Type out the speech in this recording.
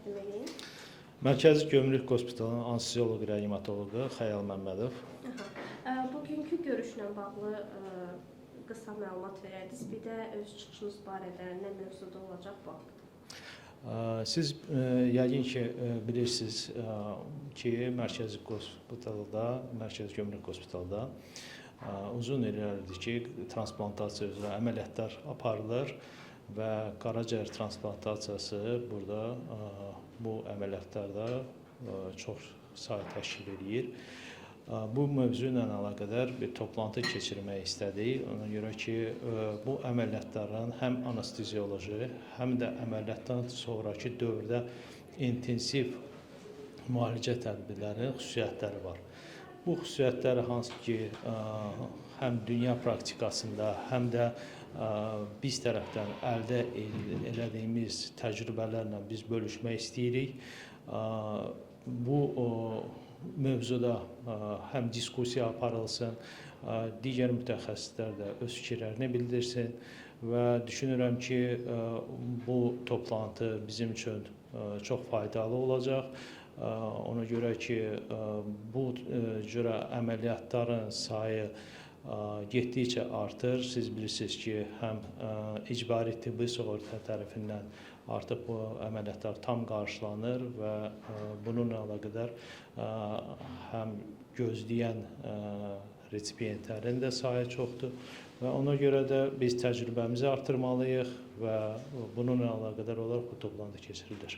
təqdim edin. Mərkəzi Gömrük Hospitalının anesteziyoloq, reanimatoloqu Xəyal Məmmədov. Bugünkü görüşlə bağlı qısa məlumat verərdiniz. Bir də öz çıxışınız barədə nə mövzuda olacaq bu haqqda? Siz yəqin ki bilirsiniz ki, Mərkəzi Hospitalda, Mərkəzi Gömrük Hospitalda uzun illərdir ki, transplantasiya üzrə əməliyyatlar aparılır və qaraciyər transplantasiyası burada bu əməliyyatlarda çox sayı təşkil edir. Bu mövzu ilə əlaqədar bir toplantı keçirmək istədik. Ona görə ki, bu əməliyyatların həm anesteziyoloji, həm də əməliyyatdan sonraki dövrdə intensiv müalicə tədbirlərinin xüsusiyyətləri var. Bu xüsusiyyətləri hansı ki, həm dünya praktikasında, həm də biz tərəfdən əldə elədiyimiz təcrübələrlə biz bölüşmək istəyirik. Bu mövzuda həm diskussiya aparılsın, digər mütəxəssislər də öz fikirlərini bildirsin və düşünürəm ki, bu toplantı bizim üçün çox faydalı olacaq. Ona görə ki, bu cürə əməliyyatların sayı getdikcə artır. Siz bilirsiniz ki, həm icbari tibbi sığorta tərəfindən artıq bu əməliyyatlar tam qarşılanır və bununla əlaqədar həm gözləyən resipiyentlərin də sayı çoxdur və ona görə də biz təcrübəmizi artırmalıyıq və bununla əlaqədar olaraq bu toplantı keçirilir.